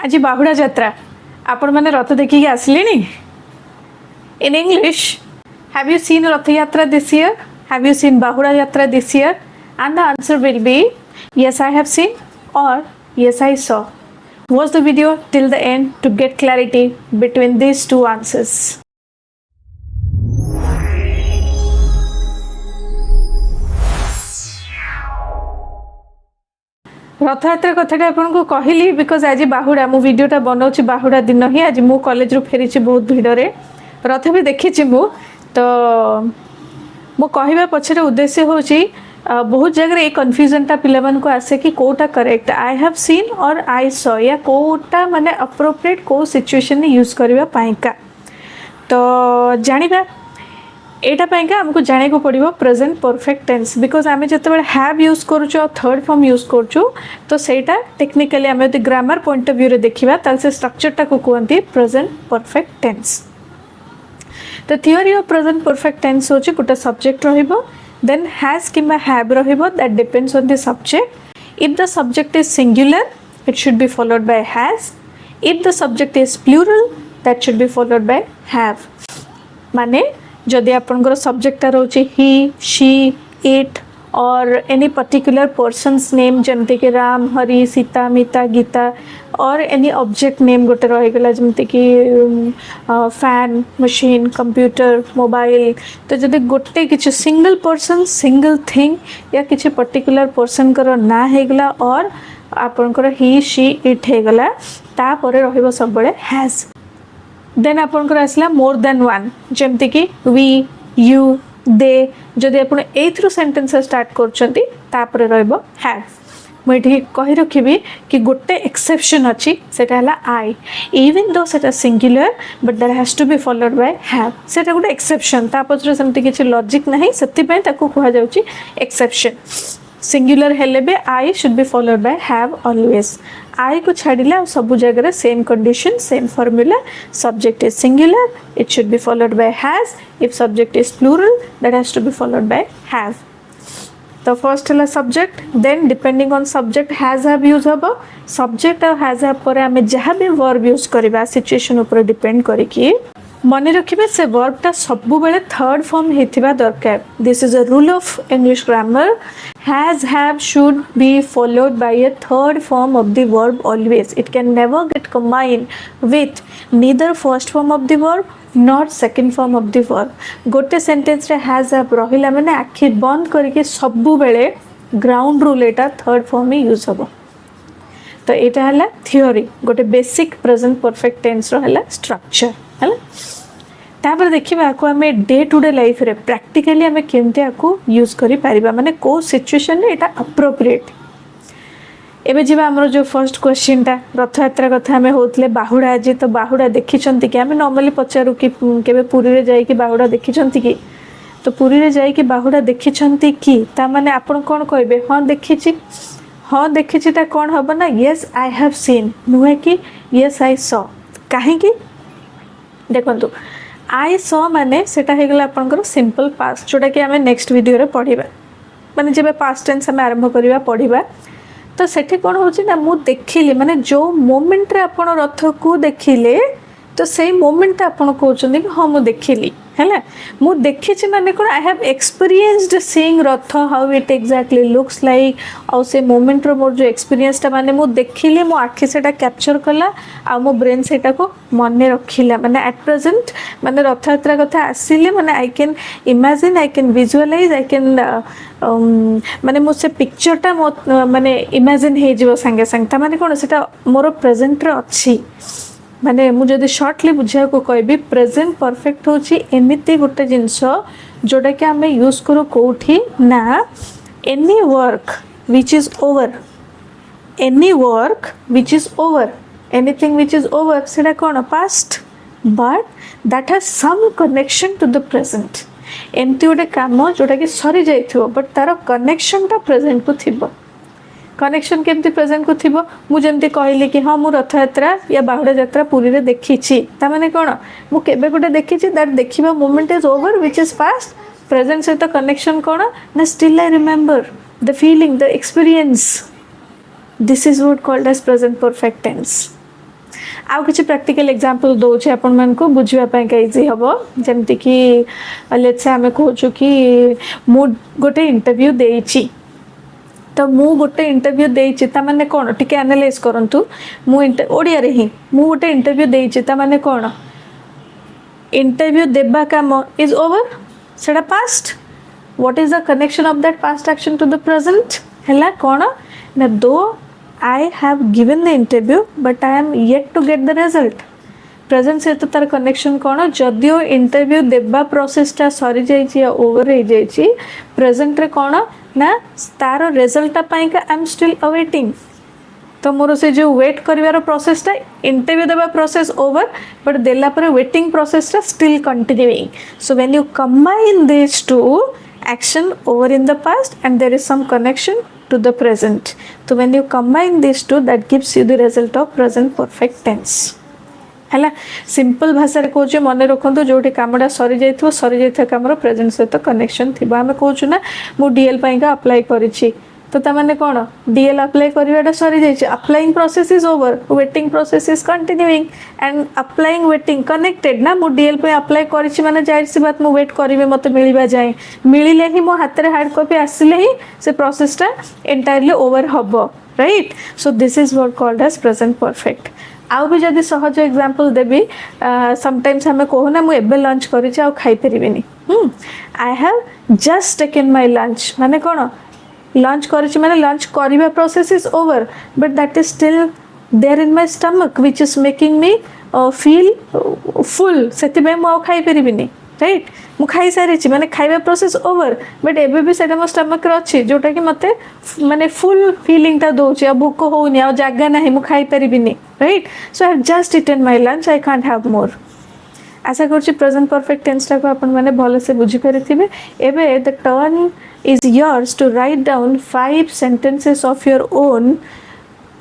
आज बाहुड़ा यात्रा आपण मैंने रथ देखिए आसले in English have you seen Rath Yatra this year have you seen Bahuda Yatra this year and the answer will be yes I have seen or yes I saw. Watch the video till the end to get clarity between these two answers. रथ यात्रा कथा आपन को कहली because आज बाहुड़ा मु वीडियोटा बनाऊँ बाहुड़ा दिन ही आज मु कॉलेज रू फेरी बहुत भिड़े रथ भी देखी मु तो मो कहवा पछरे उद्देश्य होची बहुत जगह ये कन्फ्यूजनटा पिला को आसे कि कोटा करेक्ट आई हैव सीन और आई सॉ या कोटा माने अप्रोप्रिएट को सिचुएशन यूज करबा पाइका तो जानिबा एटा पाइका हमको जाने को पड़िबो प्रेजेंट परफेक्ट टेंस बिकॉज आमे जते बेले हैव यूज करूचो थर्ड फॉर्म यूज करचो तो सेटा टेक्निकली आमे यदि ग्रामर पॉइंट ऑफ व्यू रे देखिबा ताल से स्ट्रक्चर टा को कहंती प्रेजेंट परफेक्ट टेंस तो theory of present perfect tense होची गोटे सब्जेक्ट रहिबो then has किंबा have रहिबो that depends on the subject if the subject is singular it should be followed by has if the subject is plural that should be followed by have माने जदि आपनकर subject रहउची he she it or any particular person's name जमते कि राम हरि सीता मीता गीता और any object name गोटे रहीगला जमते कि fan machine computer mobile तो जदि गोटे किछि सिंगल पर्सन सिंगल थिंग या किछि पर्टिकुलर पर्सन कर ना हेगला और आपनकर ही शी इट हेगला ता परे रहिबो सब बळे हैज देन आपनकर आसला मोर देन वन जमते कि वी यू दे जदि आपण एथ्रु सेंटेंस स्टार्ट करछंती तापर रहइबो हैव मुझे कही रखी कि गोटे एक्सेप्शन अच्छी सेटा हला आई इवन दो सेटा singular but that has to be followed by have सेटा गोटे एक्सेप्शन ता पछरे सेमति किछि लॉजिक नहीं सेति पय ताको कहा जाउची एक्सेप्शन सिंगुलर हेले बे I should be followed by have always I को छाड़िला सब जगह same condition same formula subject is singular it should be followed by has if subject is plural that has to be followed by have तो first है subject then depending on subject has have use हम subject और has have पर आम जहाँ भी verb use करवा situation उपर डिपेंड करिकी मन रखिबे से वर्बटा सबु बेले थर्ड फॉर्म हेतिबा दरकार this is a rule of English grammar has have should be followed bye a third form of the verb always it can never get combined with neither first form of the verb not second form of the verb गोटे sentence रे has have रहिला माने आखि बंद करके सबु बेले ground rule एटा third form में यूज होबो तो एटा हला थ्योरी गोटे बेसिक प्रेजेंट परफेक्ट टेंस रो हला स्ट्रक्चर हला तापर देखिबा आको हमें डे टू डे लाइफ रे प्रैक्टिकली हमें केमते आको यूज करि परिबा माने को सिचुएशन रे एटा अप्रोप्रिएट एबे जीवा हमरो जो फर्स्ट क्वेश्चन ता रथ यात्रा कथा हमें होतले बाहुड़ा आज तो बाहुड़ा देखिचंती कि हमें नॉर्मली पचारू कि केबे पुरी रे जाई कि बाहुड़ा देखिचंती कि तो पुरी रे जाई कि बाहुड़ा देखिचंती कि ता माने आपण कोन कहबे हां देखिची ता कोन हबो ना यस आई हैव सीन नुहे कि यस आई सॉ काहे कि देखंतु आई सॉ माने सेटा हे गेला आपनकर सिंपल पास्ट जोटा कि हमें नेक्स्ट वीडियो रे पढिबा माने जेबे पास्ट टेंस हमें आरंभ करिबा पढिबा तो सेठी कौन होची ना मु देखिली माने जो मोमेंट रे आपण रथ को देखिले तो सेही मोमेंट आपण कहउछन कि हां मु देखिली हैला मु देखिछि माने कोन I have experienced seeing Rath how it exactly looks like और से मोमेंट रो मोर जो एक्सपीरियंस ता माने मु देखिली मो आखि सेटा कैप्चर कला आ मो ब्रेन सेटा को मने रखिला माने एट प्रेजेंट माने रथ यात्रा कथा आसीले माने I can imagine I can visualise I can माने मो से पिक्चर ता माने इमेजिन हे जीवो संगे संग ता माने कोन सेटा मोर प्रेजेंट रे अछि माने मु जदि शॉर्टली बुझा को कहबी प्रेजेंट परफेक्ट होची एमिति गोटे जिंस जोटा कि हमें यूज करू कोठी ना any work which is over anything which is over सेटा कोन past but that has some connection to the present एमती गोटे काम जोटा कि सरी जाइथिबो बट तार कनेक्शन ता प्रेजेंट को थिबो कनेक्शन केमती प्रेजेंट को थिबो मु जेमती कहली कि हां मु रथ यात्रा या बाहुड़ा यात्रा पुरी रे देखिछि ता माने कोन मु केबे गोटे देखिछि दैट देखिबा moment is over which is past present से तो कनेक्शन कोन ना still I remember the feeling the experience this is what called as present perfect tense आउ किसी प्रैक्टिकल एग्जांपल दोचे आपण मन को बुझिबा पय का इजी हबो जेमति कि लेट्स से हमें कहूछु कि मु गोटे इंटरव्यू देइछि तो मु गोटे इंटरव्यू देइछि ता माने कोन टिके एनालाइज करंतु मु ओडिया रे ही मु गोटे इंटरव्यू देइछि ता माने कोन इंटरव्यू देबा काम इज ओवर सेटा past what is the connection of that past action to the present हला कोन ना दो I have given the interview but I am yet to get the result present से तो तार कनेक्शन कौन जदियो इंटरव्यू देबा प्रोसेस टा सरी जाइछि या ओवर हो जाइछि प्रेजेंट रे कौन ना तार रिजल्ट पाई का आई एम स्टिल अवेटिंग तो मोर से जो वेट करिवार प्रोसेस टा इंटरव्यू देबा प्रोसेस ओवर बट देला पर वेटिंग प्रोसेस टा still continuing so when you combine this to action over in the past and there is some connection to the present so when you combine these two that gives you the result of present perfect tense हला simple भाषा रे कोचे मने रखंतो जोटी कामडा सरी जाइथो कामरो present सहित connection थिबा हमें कहूछु ना मु डीएल पाइका अप्लाई करिछि तो ता माने कोन डीएल अप्लाई करिवाटा सरी जाइछि applying process is over waiting process is continuing and applying waiting connected ना मु डीएल पे अप्लाई करिछि माने जाहिर सी बात मु वेट करिवे मते मिलिबा जाय मिलिले ही मो हाथ रे हार्ड कॉपी आसिले ही से प्रोसेस टा एंटायरली ओवर हबो right so this is what called as present perfect आउ भी जदि सहज एग्जांपल देबी समटाइम्स हमें कहूना मु एबे लंच करिछि आ खाइ परिबेनी I have just taken my lunch माने कोन लंच करिछि माने लंच करिबा process is over but that is still there in my stomach which is making me feel full सेति बे मु खाइ परिबिनी राइट मु खाइ सारिछि माने खाइबा प्रोसेस ओवर बट एबे भी सेटा मो स्टमक रे अछि जोटा कि मते माने फुल फीलिंग ता दोछि आ भूख होउनी आ जागा नाही मु खाइ परिबिनी right so I have just eaten my lunch I can't have more आशा करछि प्रेजेंट परफेक्ट टेंस टा को अपन माने भले से बुझी परिथिबे एबे the turn is yours to write down 5 sentences of your own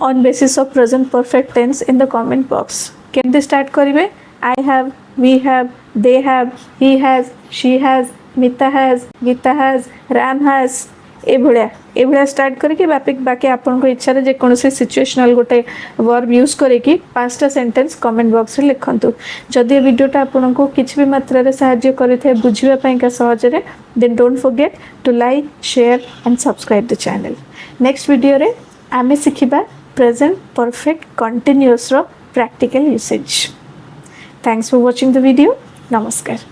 on basis of present perfect tense in the comment box केमते स्टार्ट करिवे I have we have they have he has she has Mita has Gita has Ram has एभलिया start करके बाकी आपन को इच्छा रे जे कोनसे सिचुएशनल गोटे वर्ब यूज करके 5टा सेंटेंस कमेंट बॉक्स रे लिखंतु जदि वीडियोटा आपन को किछ भी मात्रा रे सहाय्य करिथे बुझिबा पई का सहज रे then don't forget to like share and subscribe the channel next video रे आमे सिखिबा प्रेजेंट परफेक्ट कंटीन्यूअस रो practical usage thanks for watching the video नमस्कार।